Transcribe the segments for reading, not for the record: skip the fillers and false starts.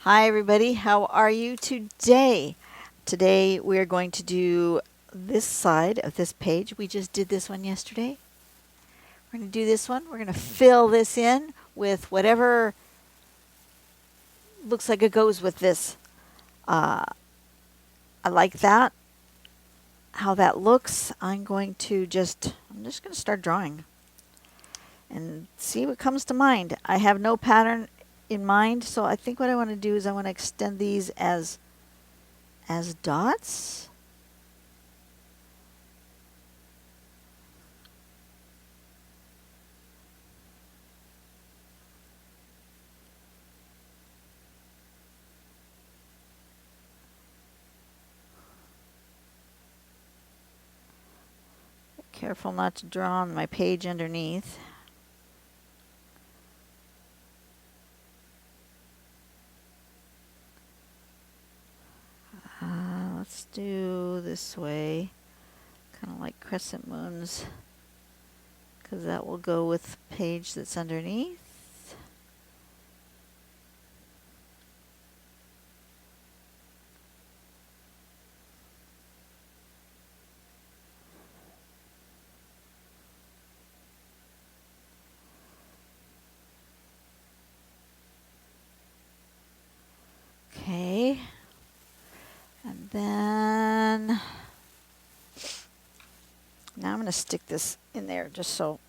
Hi everybody, how are you today? Today we are going to do this side of this page. We just did this one yesterday. We're going to do this one. We're going to fill this in with whatever looks like it goes with this. I like that, how that looks. I'm just going to start drawing and see what comes to mind. I have no pattern in mind, so I think what I want to do is I want to extend these as dots. Careful not to draw on my page underneath. Let's do this way, kind of like crescent moons, because that will go with the page that's underneath. Okay, and then now I'm going to stick this in there just so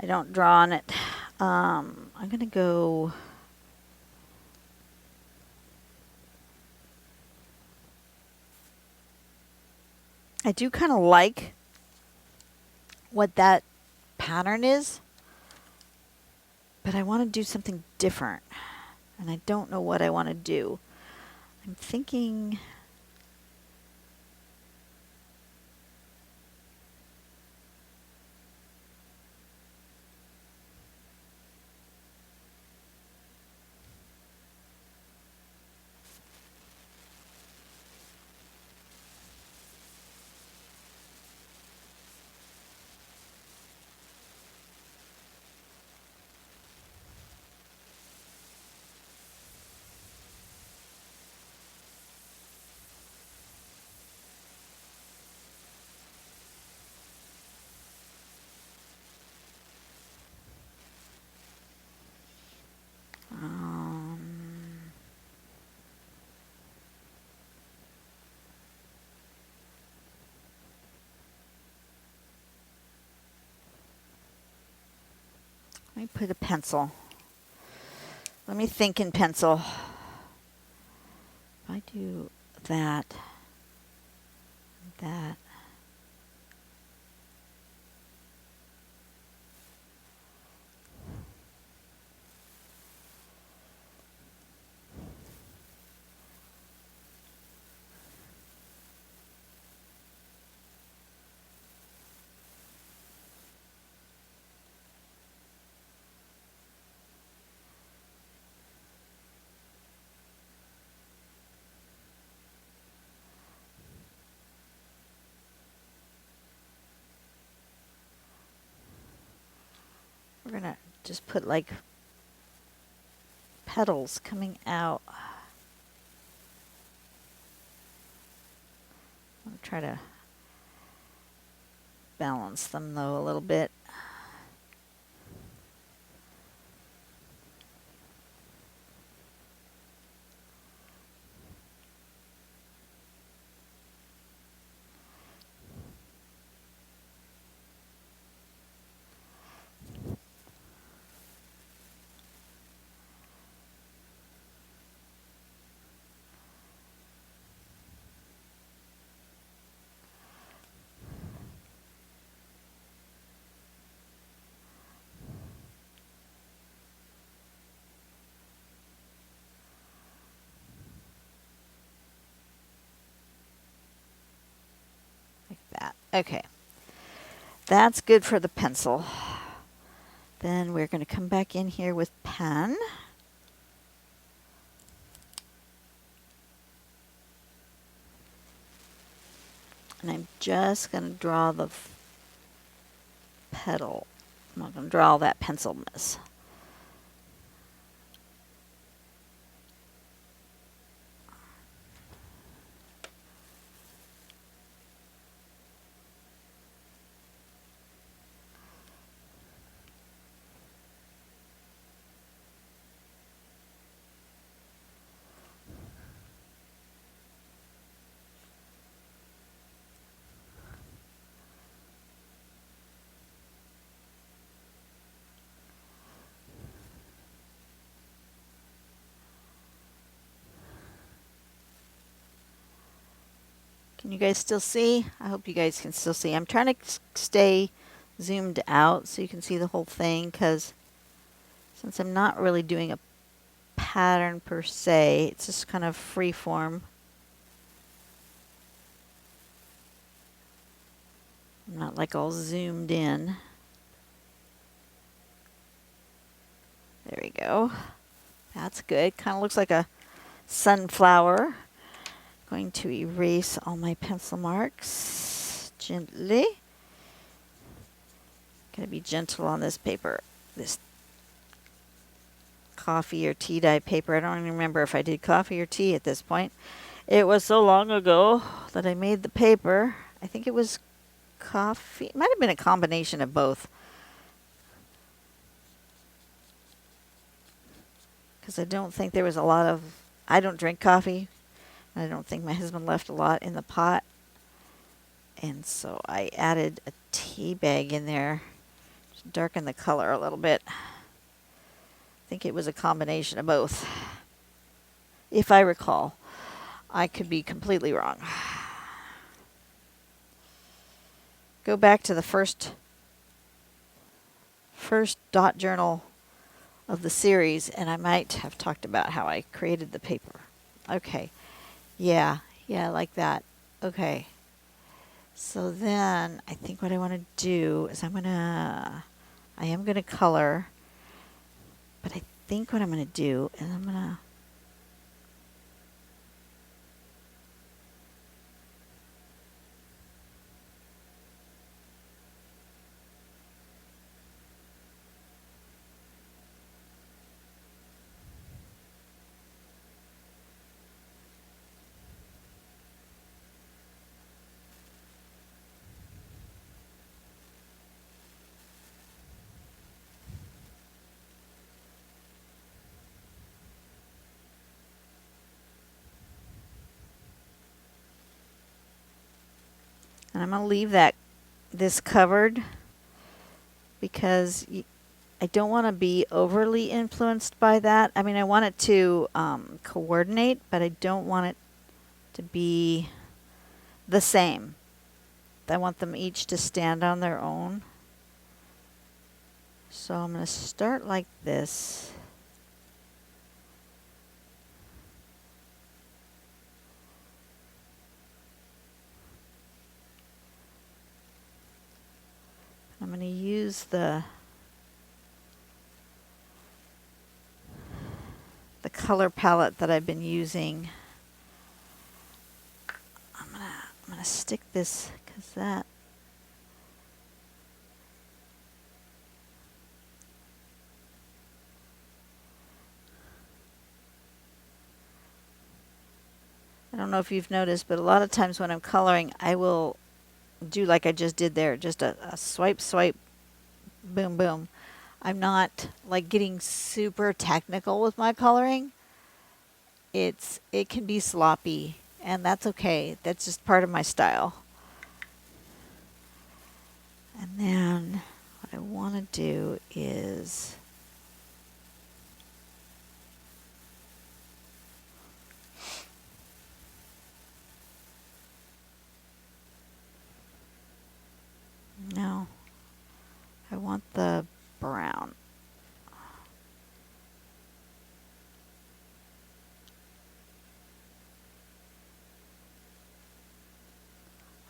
I don't draw on it. I'm going to go I do kind of like what that pattern is, but I want to do something different, and I don't know what I want to do. I'm thinking let me put a pencil. Let me think in pencil. If I do that, that, we're going to just put like petals coming out. I'm going to try to balance them though a little bit. That. Okay. That's good for the pencil. Then we're going to come back in here with pen. And I'm just going to draw the petal. I'm not going to draw all that pencil mess. Can you guys still see? I hope you guys can still see. I'm trying to stay zoomed out so you can see the whole thing, because since I'm not really doing a pattern per se, it's just kind of free form. I'm not like all zoomed in. There we go. That's good. Kind of looks like a sunflower. Going to erase all my pencil marks gently. Going to be gentle on this paper. This coffee or tea dye paper. I don't even remember if I did coffee or tea at this point. It was so long ago that I made the paper. I think it was coffee. It might have been a combination of both. Because I don't think there was a lot of... I don't drink coffee. I don't think my husband left a lot in the pot. And so I added a tea bag in there to darken the color a little bit. I think it was a combination of both, if I recall. I could be completely wrong. Go back to the first dot journal of the series, and I might have talked about how I created the paper. Okay. Yeah, like that. Okay. So then I think what I want to do is I am going to color, but I think what I'm going to do is I'm going to leave this covered because I don't want to be overly influenced by that. I mean, I want it to coordinate, but I don't want it to be the same. I want them each to stand on their own. So I'm going to start like this. I'm going to use the color palette that I've been using. I'm going to stick this because that I don't know if you've noticed, but a lot of times when I'm coloring, I will do like I just did there, just a swipe, boom, boom. I'm not like getting super technical with my coloring. It can be sloppy, and that's okay. That's just part of my style. And then what I want to do is no, I want the brown.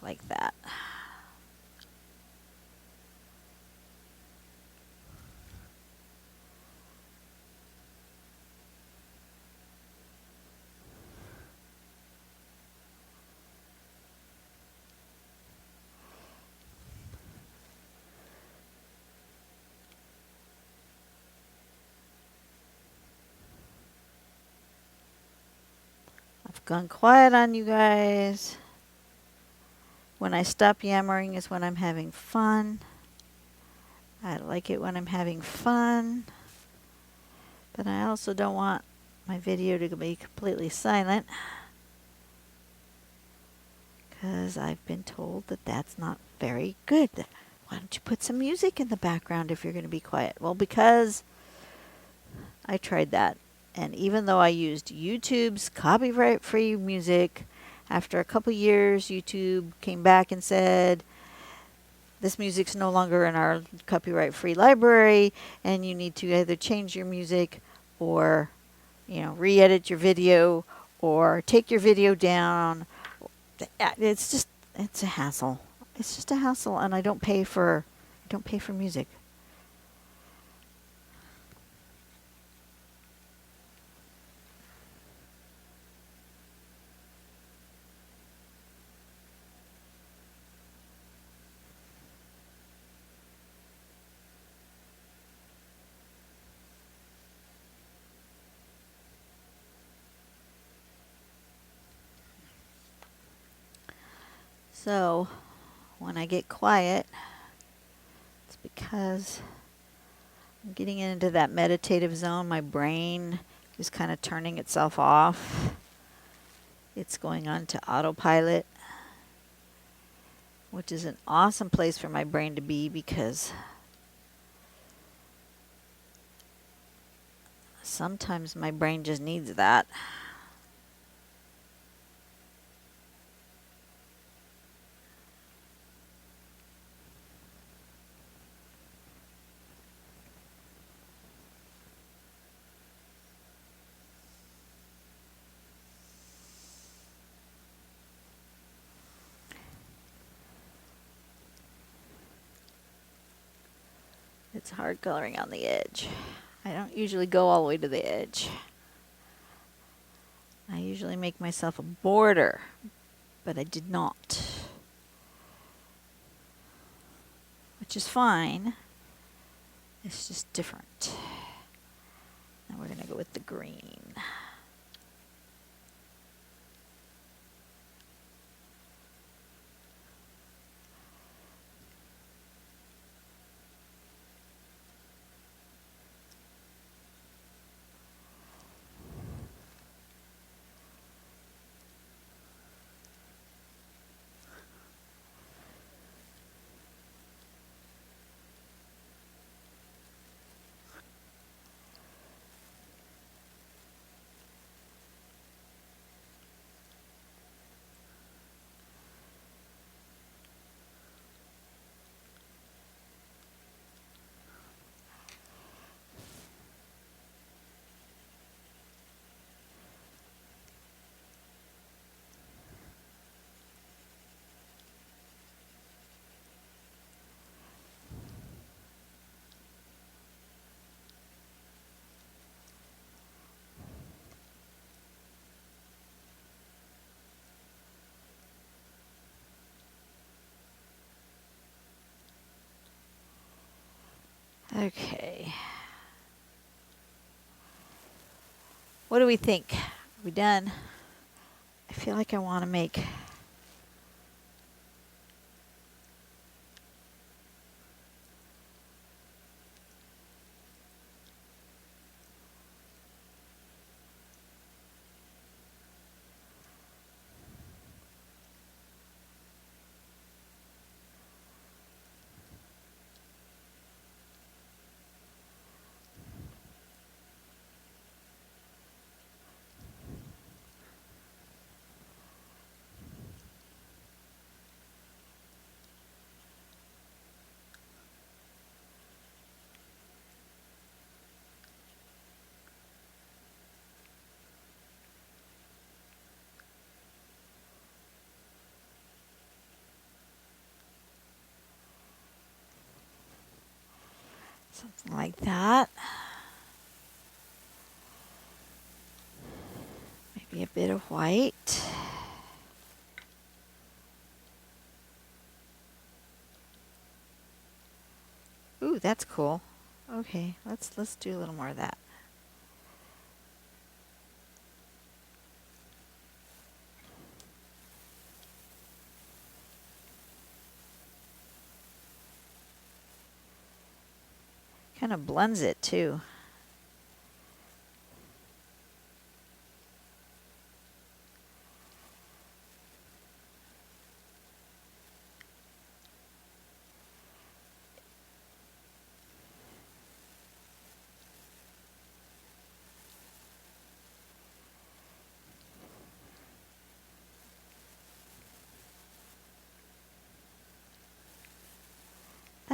Like that. I've gone quiet on you guys. When I stop yammering is when I'm having fun. I like it when I'm having fun. But I also don't want my video to be completely silent, because I've been told that that's not very good. Why don't you put some music in the background if you're going to be quiet? Well, because I tried that. And even though I used YouTube's copyright-free music, After a couple years, YouTube came back and said, this music's no longer in our copyright-free library, and you need to either change your music or, re-edit your video or take your video down. It's a hassle. It's just a hassle, and I don't pay for music. So, when I get quiet, it's because I'm getting into that meditative zone. My brain is kind of turning itself off. It's going on to autopilot, which is an awesome place for my brain to be because sometimes my brain just needs that. It's hard coloring on the edge. I don't usually go all the way to the edge. I usually make myself a border, but I did not. Which is fine. It's just different. Now we're going to go with the green. Okay. What do we think? Are we done? I feel like I want to make something like that. Maybe a bit of white. Ooh, that's cool. Okay, let's do a little more of that. Kind of blends it too.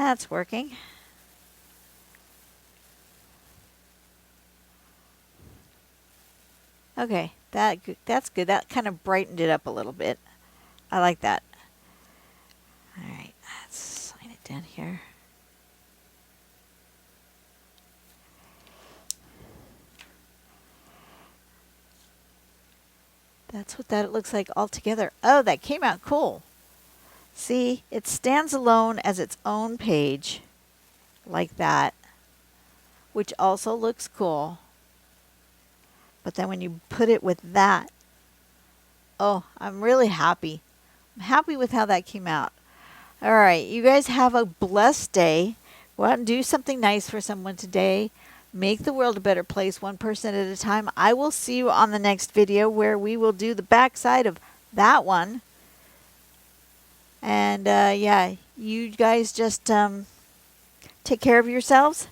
That's working. Okay, that's good. That kind of brightened it up a little bit. I like that. All right, let's sign it down here. That's what that looks like all together. Oh, that came out cool. See, it stands alone as its own page, like that, which also looks cool. But then when you put it with that, oh, I'm really happy. I'm happy with how that came out. All right, you guys have a blessed day. Go out and do something nice for someone today. Make the world a better place, one person at a time. I will see you on the next video where we will do the back side of that one. And yeah, you guys just take care of yourselves.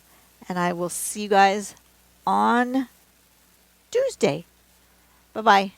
And I will see you guys on Tuesday. Bye-bye.